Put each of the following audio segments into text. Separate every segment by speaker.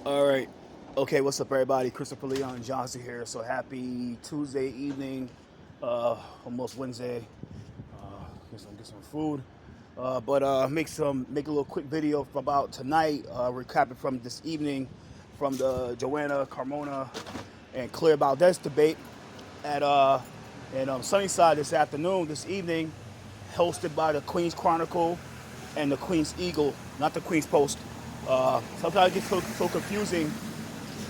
Speaker 1: All right. Okay, what's up, everybody? Christopher Leon Johnson here. So happy Tuesday evening, almost Wednesday. Get some food, but make a little quick video from about tonight, recapping from this evening, from the Joanna Carmona and Claire Valdez debate at Sunnyside this evening, hosted by the Queen's Chronicle and the Queen's Eagle, not the Queen's Post. Sometimes it gets so confusing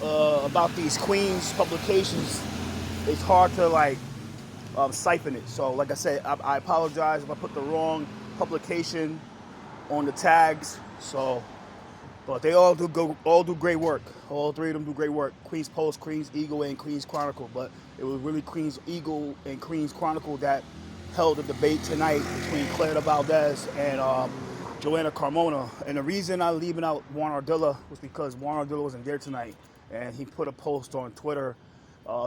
Speaker 1: about these Queen's publications. It's hard to siphon it. So, like I said, I apologize if I put the wrong publication on the tags. So, but they all do great work. All three of them do great work. Queen's Post, Queen's Eagle, and Queen's Chronicle. But it was really Queen's Eagle and Queen's Chronicle that held the debate tonight between Claire Valdez and Joanna Carmona. And the reason I'm leaving out Juan Ardila was because Juan Ardila wasn't there tonight, and he put a post on Twitter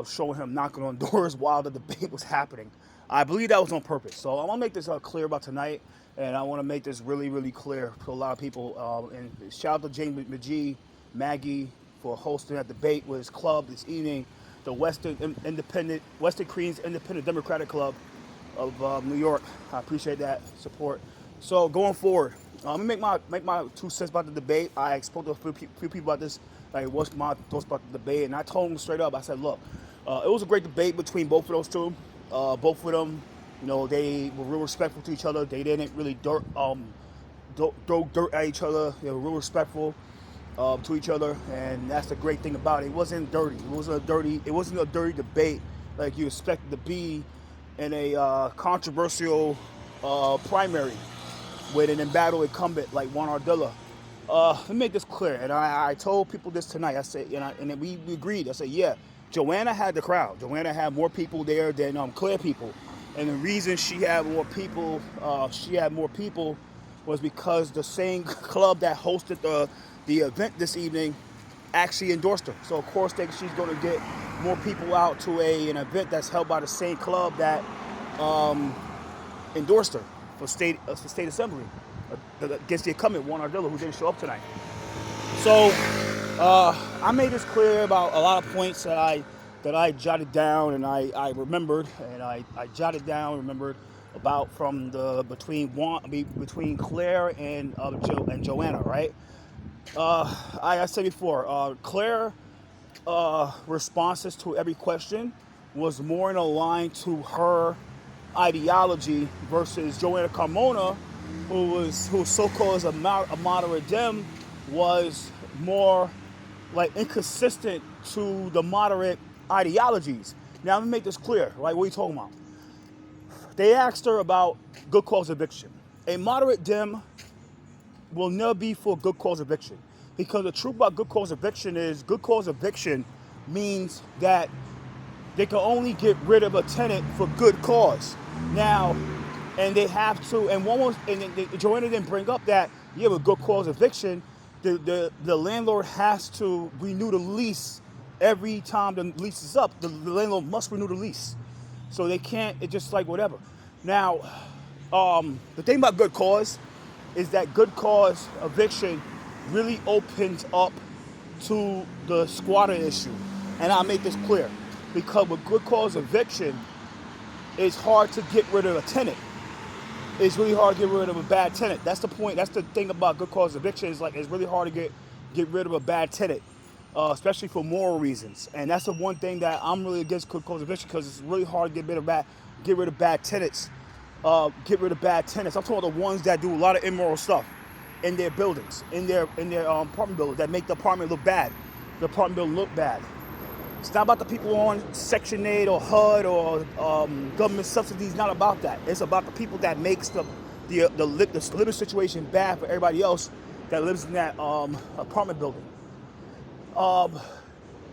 Speaker 1: showing him knocking on doors while the debate was happening. I believe that was on purpose. So I want to make this clear about tonight, and I want to make this really, really clear to a lot of people. And shout out to James McGee, Maggie, for hosting that debate with his club this evening, the Western Queens Independent Democratic Club of New York. I appreciate that support. So going forward, let me make my 2 cents about the debate. I spoke to a few people about this, like what's my thoughts about the debate, and I told them straight up. I said, look, it was a great debate between both of those two. Both of them, they were real respectful to each other. They didn't really throw dirt at each other. They were real respectful to each other, and that's the great thing about it. It wasn't dirty. It wasn't a dirty debate like you expect it to be in a controversial primary with an embattled incumbent like Juan Ardila. Let me make this clear, and I told people this tonight. I said, and we agreed. I said, yeah, Joanna had the crowd. Joanna had more people there than Claire people, and the reason she had more people, was because the same club that hosted the event this evening actually endorsed her. So of course she's going to get more people out to an event that's held by the same club that endorsed her for state assembly against the incumbent Juan Ardila, who didn't show up tonight. So I made this clear about a lot of points that I jotted down and I remembered, and I jotted down and remembered about from between Claire and Joanna, right? I said before, Claire responses to every question was more in a line to her ideology versus Joanna Carmona, who so-called as a moderate Dem, was more like inconsistent to the moderate ideologies. Now let me make this clear. Like, what are you talking about? They asked her about good cause eviction. A moderate Dem will never be for good cause eviction, because the truth about good cause eviction is good cause eviction means that they can only get rid of a tenant for good cause. Now, and they have to, and Joanna didn't bring up that, yeah, with good cause eviction, the landlord has to renew the lease every time the lease is up. The landlord must renew the lease. So they can't, it's just like whatever. Now, the thing about good cause is that good cause eviction really opens up to the squatter issue. And I'll make this clear, because with good cause eviction, it's hard to get rid of a tenant. It's really hard to get rid of a bad tenant. That's the point. That's the thing about good cause eviction. Is like it's really hard to get rid of a bad tenant, especially for moral reasons. And that's the one thing that I'm really against good cause eviction, because it's really hard to get rid of bad tenants. Get rid of bad tenants. I'm talking about the ones that do a lot of immoral stuff in their buildings, in their apartment buildings, that make the apartment look bad. The apartment building look bad. It's not about the people on Section 8 or HUD or government subsidies. Not about that. It's about the people that makes the living situation bad for everybody else that lives in that apartment building.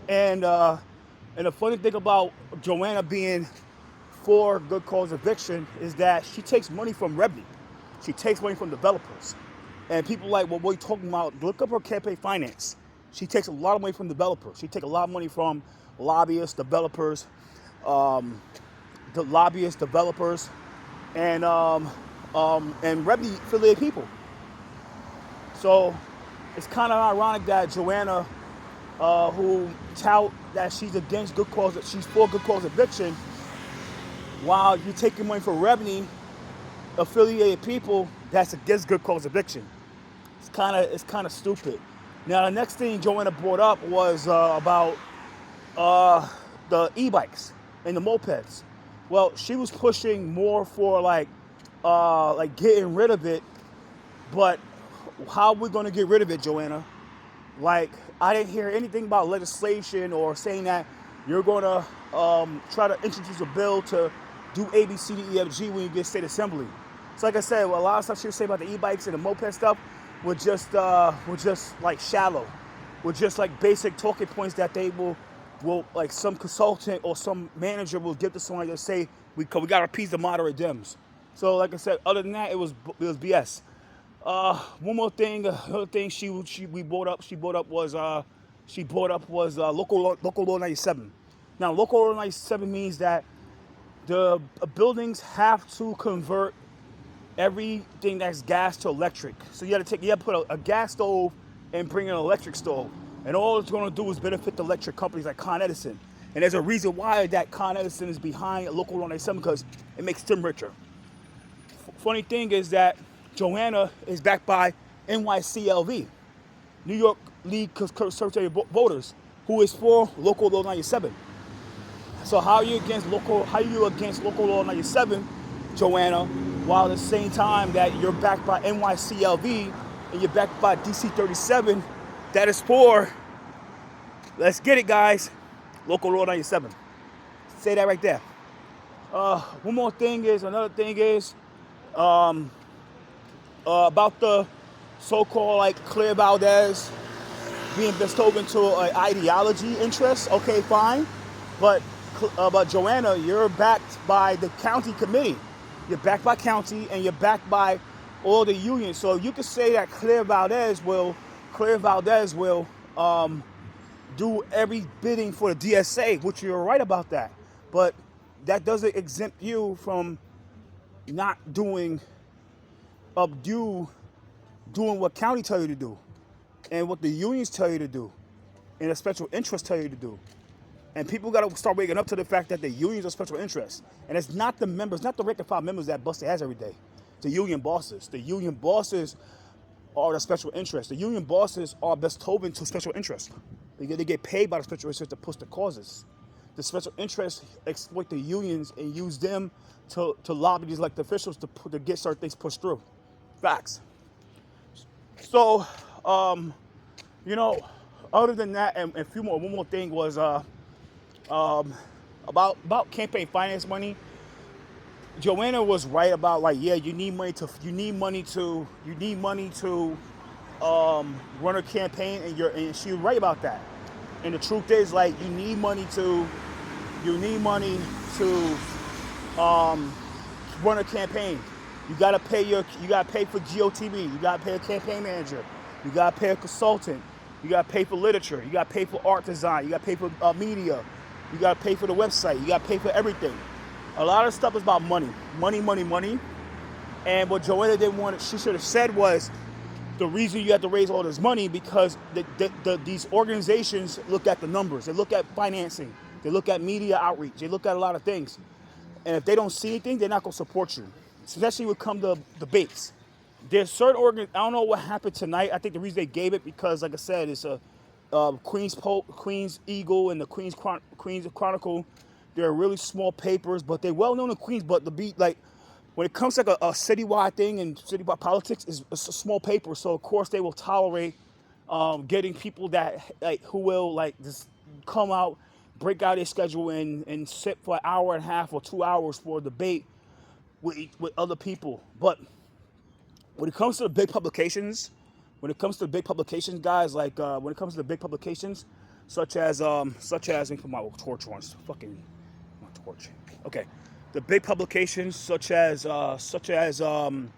Speaker 1: And the funny thing about Joanna being for good cause eviction is that she takes money from revenue. She takes money from developers. And people like, well, what are you talking about? Look up her campaign finance. She takes a lot of money from developers. She takes a lot of money from lobbyists, developers, and revenue affiliated people. So it's kind of ironic that Joanna who tout that she's against good cause, she's for good cause eviction, while you're taking money from revenue affiliated people that's against good cause eviction. It's kind of stupid. Now the next thing Joanna brought up was about the e-bikes and the mopeds. Well, she was pushing more for like getting rid of it, but how are we going to get rid of it, Joanna? Like, I didn't hear anything about legislation or saying that you're going to try to introduce a bill to do A, B, C, D, E, F, G when you get state assembly. So like I said, well, a lot of stuff she was saying about the e-bikes and the moped stuff were just like shallow, were just like basic talking points that they will like some consultant or some manager will give to someone to say we got to appease the moderate Dems. So like I said, other than that, it was BS. One more thing, another thing she brought up was local law 97. Now, local law 97 means that the buildings have to convert everything that's gas to electric. So you have to put a gas stove and bring an electric stove, and all it's going to do is benefit the electric companies like Con Edison. And there's a reason why that Con Edison is behind local law 97, because it makes them richer. Funny thing is that Joanna is backed by NYCLV, New York League Conservative Voters, who is for local law 97. So how are you against local law 97, Joanna, while at the same time that you're backed by NYCLV and you're backed by DC 37, that is for, let's get it guys, local law 97. Say that right there. Another thing is about the so-called like Claire Valdez being bestowed into an ideology interest. Okay, fine, but Joanna, you're backed by the county committee. You're backed by county, and you're backed by all the unions. So you could say that Claire Valdez will do every bidding for the DSA, which you're right about that. But that doesn't exempt you from not doing what county tell you to do, and what the unions tell you to do, and the special interests tell you to do. And people got to start waking up to the fact that the unions are special interests. And it's not the members, not the rank and file members that Buster has every day. The union bosses. The union bosses are the special interests. The union bosses are bestowed to special interests. They get paid by the special interests to push the causes. The special interests exploit the unions and use them to lobby these elected officials to get certain things pushed through. Facts. So, other than that, and one more thing was about campaign finance money. Joanna was right about you need money to run her campaign, and she was right about that. And the truth is, you need money to run a campaign. You gotta pay for GOTV. You gotta pay a campaign manager. You gotta pay a consultant. You gotta pay for literature. You gotta pay for art design. You gotta pay for media. You gotta pay for the website. You gotta pay for everything. A lot of stuff is about money. And what Joanna didn't want, she should have said was, the reason you have to raise all this money because these organizations look at the numbers. They look at financing. They look at media outreach. They look at a lot of things. And if they don't see anything, they're not going to support you. Especially when it comes to debates. There's certain I don't know what happened tonight. I think the reason they gave it because, like I said, it's a Queen's Eagle and the Queen's Chronicle. They're really small papers, but they're well known in Queens. But when it comes to a citywide thing and citywide politics, it's a small paper. So of course they will tolerate getting people that who will just come out, break out their schedule and sit for an hour and a half or 2 hours for a debate with other people. But when it comes to the big publications, guys, when it comes to the big publications, such as let me put my torch on, fucking my torch. Okay, the big publications such as I'm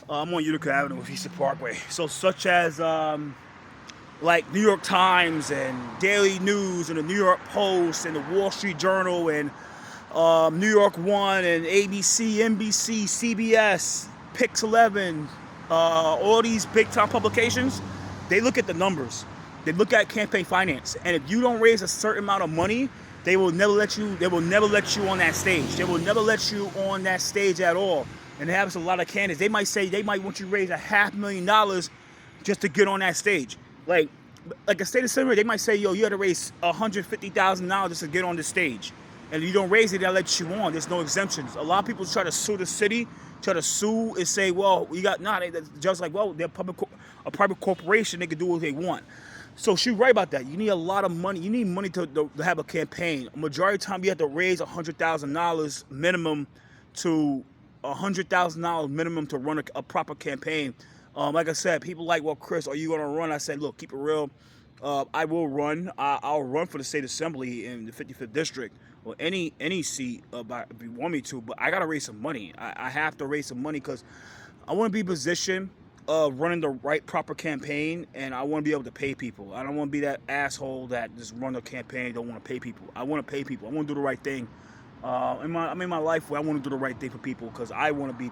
Speaker 1: on Utica Avenue with Eastern Parkway, so such as like New York Times and Daily News and the New York Post and the Wall Street Journal and New York One and ABC, NBC, CBS, Pix 11, all these big time publications, they look at the numbers. They look at campaign finance, and if you don't raise a certain amount of money, they will never let you. They will never let you on that stage. They will never let you on that stage at all. And it happens to a lot of candidates. They might want you to raise $500,000 just to get on that stage. Like a state assembly, they might say, yo, you had to raise $150,000 just to get on the stage. And if you don't raise it, they'll let you on. There's no exemptions. A lot of people try to sue the city, try to sue and say, well, you got, nah, the judge's like, well, they're a private corporation, they can do what they want. So she's right about that. You need a lot of money. You need money to have a campaign. A majority of the time, you have to raise $100,000 minimum to $100,000 minimum to run a proper campaign. Like I said, people like, well, Chris, are you going to run? I said, look, keep it real. I will run. I'll run for the state assembly in the 55th district or any seat if you want me to. But I got to raise some money. I have to raise some money because I want to be positioned running the right proper campaign, and I want to be able to pay people. I don't want to be that asshole that just run a campaign and don't want to pay people. I want to pay people. I want to do the right thing. I'm in my life where I want to do the right thing for people because I want to be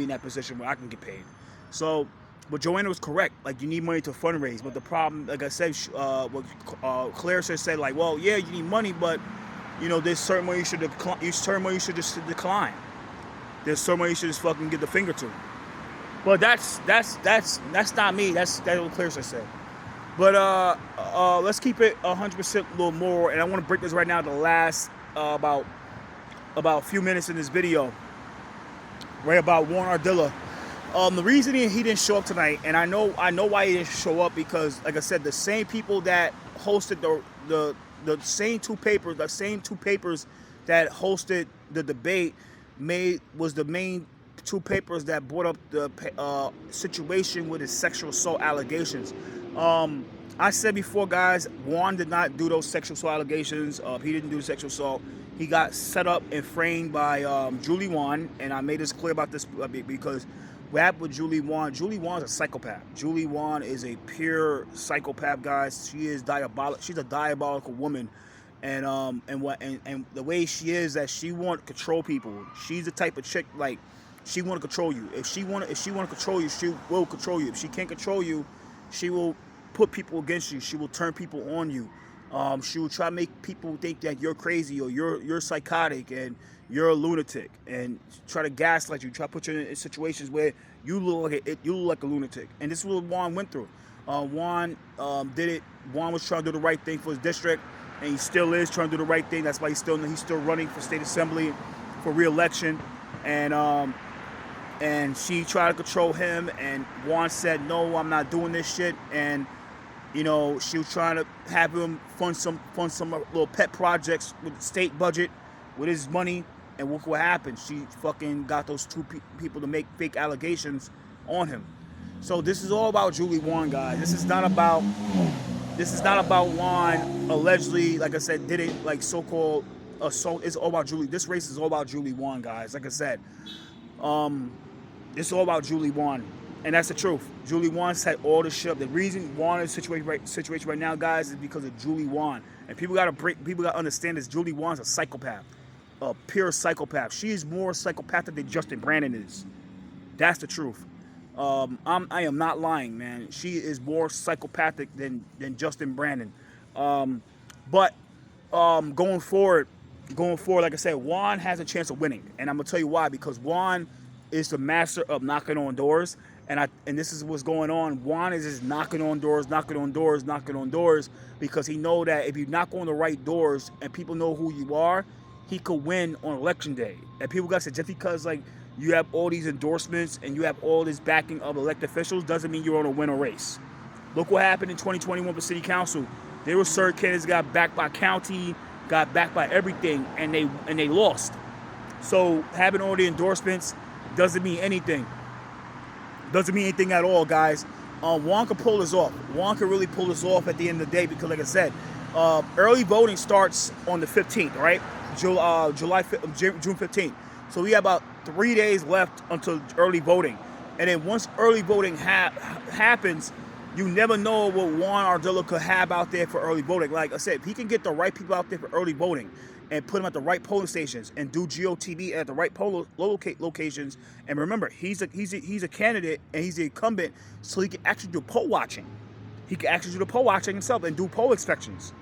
Speaker 1: in that position where I can get paid. So, but Joanna was correct. Like, you need money to fundraise. But the problem, like I said, what Claire said, like, well, yeah, you need money, but you know, there's certain money you should decline. Certain money you should just decline. There's certain money you should just fucking give the finger to. But that's not me. That's what Claire said. But let's keep it 100% a little more. And I want to break this right now. The last about a few minutes in this video, right, about Juan Ardila. The reason he didn't show up tonight, and I know why he didn't show up, because, like I said, the same people that hosted the same two papers that hosted the debate was the main two papers that brought up the situation with his sexual assault allegations. I said before, guys, Juan did not do those sexual assault allegations. He didn't do the sexual assault. He got set up and framed by Julie Juan, and I made this clear about this because what happened with Julie Juan? Julie Juan's a psychopath. Julie Juan is a pure psychopath, guys. She is diabolical. She's a diabolical woman, and the way she is, that she want to control people. She's the type of chick, like, she want to control you. If she want to control you, she will control you. If she can't control you, she will put people against you. She will turn people on you. She will try to make people think that you're crazy or you're psychotic and you're a lunatic, and try to gaslight you. Try to put you in situations where you look like a lunatic. And this is what Juan went through. Juan did it. Juan was trying to do the right thing for his district, and he still is trying to do the right thing. That's why he's still running for state assembly for re-election. And she tried to control him, and Juan said, no, I'm not doing this shit. And, you know, she was trying to have him fund some little pet projects with the state budget with his money. And look what happened. She fucking got those two people to make fake allegations on him. So this is all about Julie Juan, guys. This is not about Juan allegedly, like I said, did it, like, so-called assault. It's all about Julie. This race is all about Julie Juan, guys. Like I said, it's all about Julie Juan, and that's the truth. Julie Juan set all the shit up. The reason Juan is situation right now, guys, is because of Julie Juan. And people gotta understand this. Julie Juan's a psychopath, a pure psychopath. She is more psychopathic than Justin Brandon is. That's the truth. I am not lying, man. She is more psychopathic than Justin Brandon. But going forward, like I said, Juan has a chance of winning, and I'm gonna tell you why. Because Juan is the master of knocking on doors, and this is what's going on. Juan is just knocking on doors, because he know that if you knock on the right doors and people know who you are, he could win on election day. And people got to say, just because, like, you have all these endorsements and you have all this backing of elected officials doesn't mean you're going to win a race. Look what happened in 2021 with city council. There were certain candidates got backed by county, got backed by everything, and they lost. So having all the endorsements doesn't mean anything. Doesn't mean anything at all, guys. Juan can pull this off. Juan can really pull this off at the end of the day, because, like I said, early voting starts on the 15th, right? June 15th. So we have about 3 days left until early voting. And then once early voting happens, you never know what Juan Ardila could have out there for early voting. Like I said, if he can get the right people out there for early voting and put them at the right polling stations and do GOTV at the right locations. And remember, he's a candidate and he's the incumbent, so he can actually do poll watching. he can actually do the poll watching himself and do poll inspections.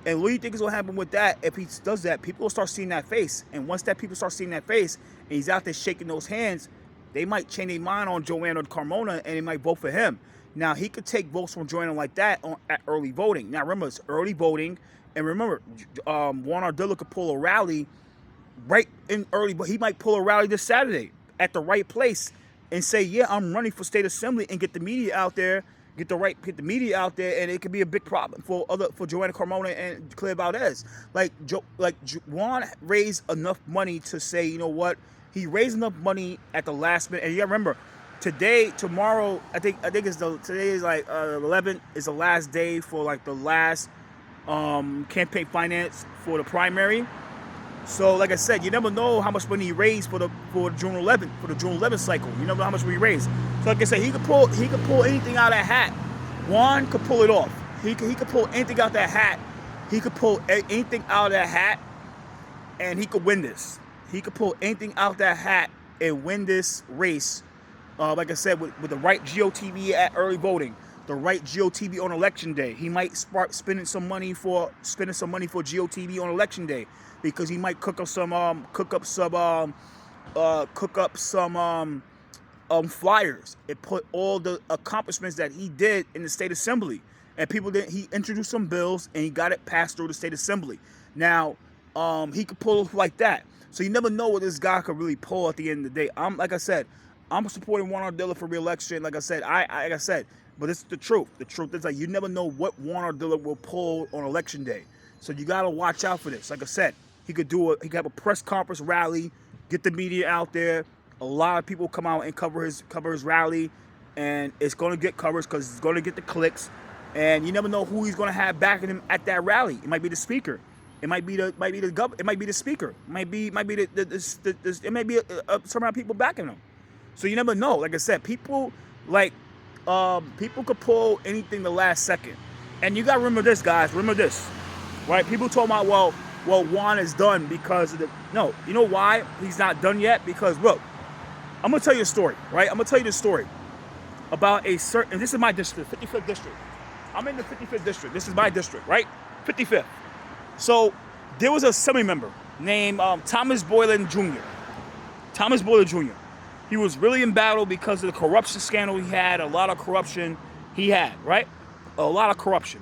Speaker 1: And what do you think is going to happen with that? If he does that, people will start seeing that face. And once that people start seeing that face, and he's out there shaking those hands, they might change their mind on Joanna Carmona, and they might vote for him. Now, he could take votes from Joanna like that at early voting. Now, remember, it's early voting. And remember, Juan Ardila could pull a rally right in early, but he might pull a rally this Saturday at the right place and say, yeah, I'm running for state assembly, and get the media out there, get the media out there, and it could be a big problem for Joanna Carmona and Claire Valdez. Juan raised enough money to say, you know what, he raised enough money at the last minute. And you gotta remember, tomorrow, I think today is like 11th is the last day for like the last campaign finance for the primary. So, like I said, you never know how much money he raised for June 11th cycle. You never know how much money he raised. So, like I said, he could pull anything out of that hat. Juan could pull it off. He could pull anything out of that hat. He could pull anything out of that hat, and he could win this. He could pull anything out of that hat and win this race. Like I said, with the right GOTV at early voting, the right GOTV on election day. He might start spending some money for GOTV on election day, because he might cook up some flyers and put all the accomplishments that he did in the state assembly. And he introduced some bills and he got it passed through the state assembly. Now, he could pull like that. So you never know what this guy could really pull at the end of the day. Like I said, I'm supporting Juan Ardila for re-election. Like I said, but it's the truth. The truth is, like, you never know what Juan Ardila will pull on election day. So you gotta watch out for this. Like I said, he could have a press conference rally, get the media out there. A lot of people come out and cover his rally, and it's gonna get coverage because it's gonna get the clicks. And you never know who he's gonna have backing him at that rally. It might be the speaker. It might be the governor. It might be the speaker. It might be some amount of people backing him. So you never know. Like I said, people could pull anything the last second. And you gotta remember this, guys. Remember this, right? People talking about, well, Juan is done because of no. You know why he's not done yet? Because, look, I'm gonna tell you a story, right? I'm gonna tell you this story about and this is my district, 55th district. I'm in the 55th district. This is my district, right? 55th. So there was a assembly member named Thomas Boylan Jr. Thomas Boylan Jr. He was really in battle because of the corruption scandal he had. A lot of corruption he had, right? A lot of corruption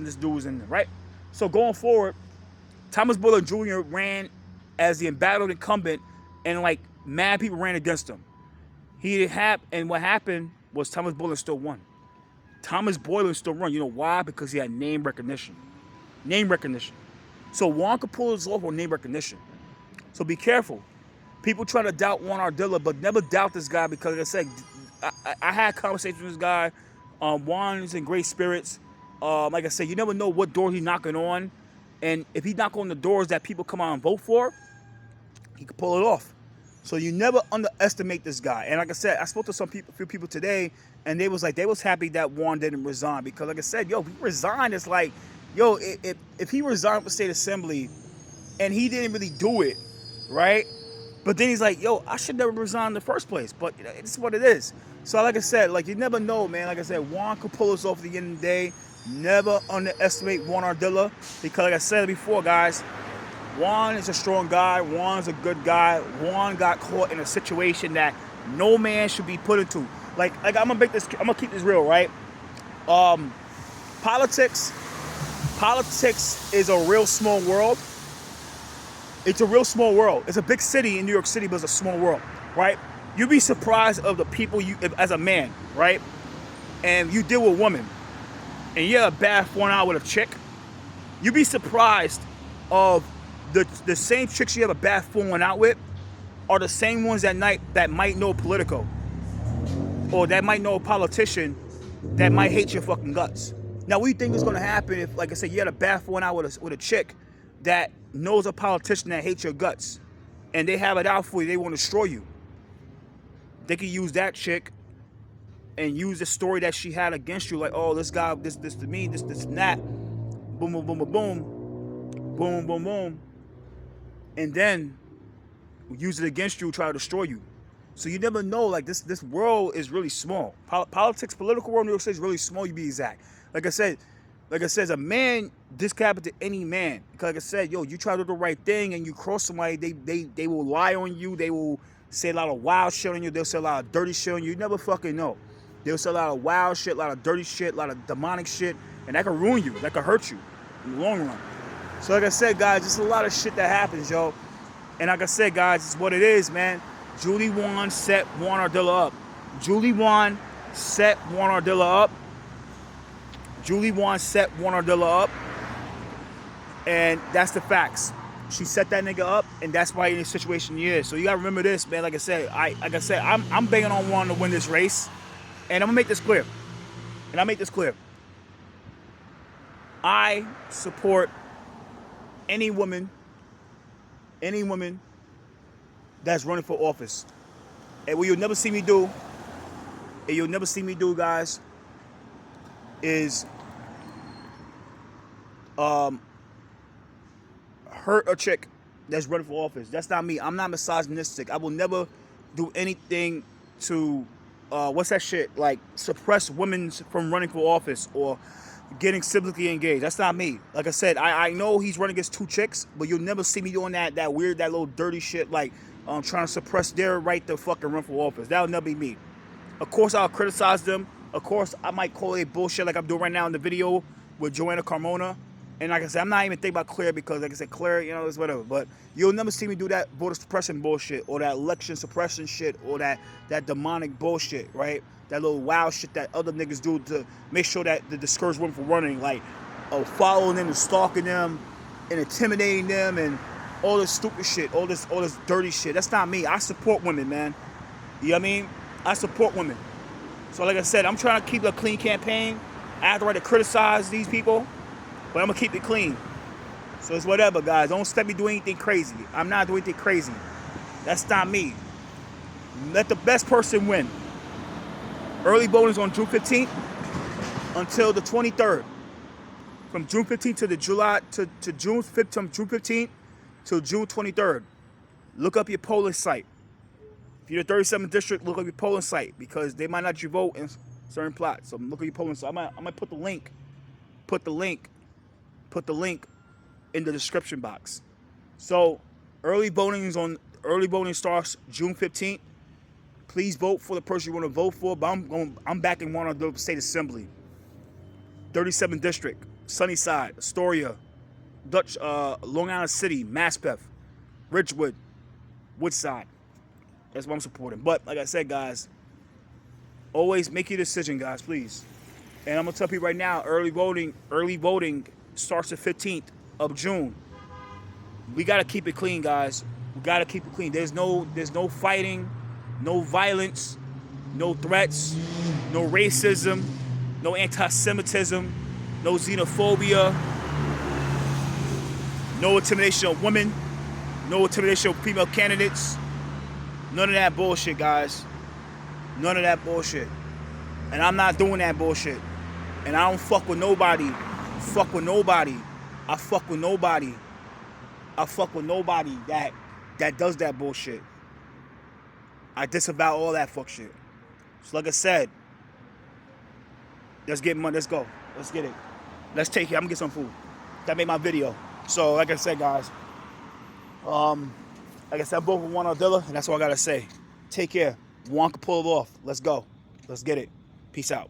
Speaker 1: this dude was in there, right? So going forward, Thomas Boylan Jr. ran as the embattled incumbent, and like mad people ran against him. And what happened was Thomas Boylan still won. Thomas Boylan still won. You know why? Because he had name recognition. So Juan could pull this off on name recognition. So be careful. People try to doubt Juan Ardila, but never doubt this guy, because, like I said, I had conversations with this guy. Juan is in great spirits. Like I said, you never know what door he's knocking on. And if he knock on the doors that people come out and vote for, he could pull it off. So you never underestimate this guy. And like I said, I spoke to a few people today, and they was happy that Juan didn't resign, because, like I said, if he resigned, it's like, if he resigned for state assembly and he didn't really do it, right? But then he's like, I should never resign in the first place. But it's what it is. So like I said, like, you never know, man. Like I said, Juan could pull us off at the end of the day. Never underestimate Juan Ardila, because, like I said before, guys, Juan is a strong guy. Juan's a good guy. Juan got caught in a situation that no man should be put into. Like I'm gonna keep this real, right? Politics is a real small world. It's a real small world. It's a big city in New York City, but it's a small world, right? You'd be surprised of the people as a man, right? And you deal with a woman, and you have a bad falling out with a chick. You'd be surprised of the same chicks you have a bad falling out with are the same ones that might know Politico, or that might know a politician that might hate your fucking guts. Now, what do you think is going to happen if, like I said, you had a bad falling out with a chick that knows a politician that hates your guts, and they have it out for you, they want to destroy you? They could use that chick and use the story that she had against you, like, oh, this guy, this to me, this and that, boom, boom, boom, boom, boom, boom, boom, boom, and then use it against you, try to destroy you. So you never know. Like this world is really small. Politics, political world in New York City is really small. You be exact. Like I said, a man discapitated any man. Because like I said, yo, you try to do the right thing and you cross somebody, they will lie on you. They will say a lot of wild shit on you. They'll say a lot of dirty shit on you. You never fucking know. They'll say a lot of wild shit, a lot of dirty shit, a lot of demonic shit, and that can ruin you. That can hurt you in the long run. So like I said, guys, just a lot of shit that happens, yo. And like I said, guys, it's what it is, man. Julie Juan set Juan Ardila up. Julie Juan set Juan Ardila up. Julie Juan set Juan Ardila up. And that's the facts. She set that nigga up, and that's why in the situation he is. So you gotta remember this, man. Like I said, I'm banging on Juan to win this race. And I'm gonna make this clear. I support any woman that's running for office. And what you'll never see me do, guys, is hurt a chick that's running for office. That's not me. I'm not misogynistic. I will never do anything to what's that shit? Like suppress women from running for office or getting civically engaged. That's not me. Like I said, I know he's running against two chicks, but you'll never see me doing that weird, that little dirty shit, like trying to suppress their right to fucking run for office. That'll never be me. Of course, I'll criticize them. Of course, I might call it bullshit like I'm doing right now in the video with Joanna Carmona. And like I said, I'm not even thinking about Claire because, like I said, Claire, you know, it's whatever. But you'll never see me do that voter suppression bullshit or that election suppression shit or that demonic bullshit, right? That little wild shit that other niggas do to make sure that the discourage women from running, like following them and stalking them and intimidating them and all this stupid shit, all this dirty shit. That's not me. I support women, man. You know what I mean? I support women. So like I said, I'm trying to keep a clean campaign. I have the right to criticize these people, but I'm going to keep it clean. So it's whatever, guys. Don't step me doing anything crazy. I'm not doing anything crazy. That's not me. Let the best person win. Early voting is on June 15th until the 23rd. From June 15th to June 15th till June 23rd. Look up your polling site. If you're the 37th district, look up your polling site because they might not let you vote in certain plots. So look at your polling site. I might put the link in the description box. So early voting starts June 15th. Please vote for the person you want to vote for. But I'm backing Juan Ardila State Assembly, 37th District, Sunnyside, Astoria, Dutch, Long Island City, Maspeth, Ridgewood, Woodside. That's what I'm supporting. But like I said, guys, always make your decision, guys, please. And I'm gonna tell people right now, early voting starts the 15th of June. We gotta keep it clean, guys. We gotta keep it clean. There's no fighting, no violence, no threats, no racism, no anti-Semitism, no xenophobia, no intimidation of women, no intimidation of female candidates. None of that bullshit, guys. None of that bullshit. And I'm not doing that bullshit. And I don't fuck with nobody. Fuck with nobody. I fuck with nobody. I fuck with nobody that does that bullshit. I disavow all that fuck shit. So like I said, let's get money. Let's go. Let's get it. Let's take it. I'm gonna get some food. That made my video. So like I said, guys, like I said, I'm both with Juan Ardila, and that's all I gotta say. Take care. Juan can pull it off. Let's go. Let's get it. Peace out.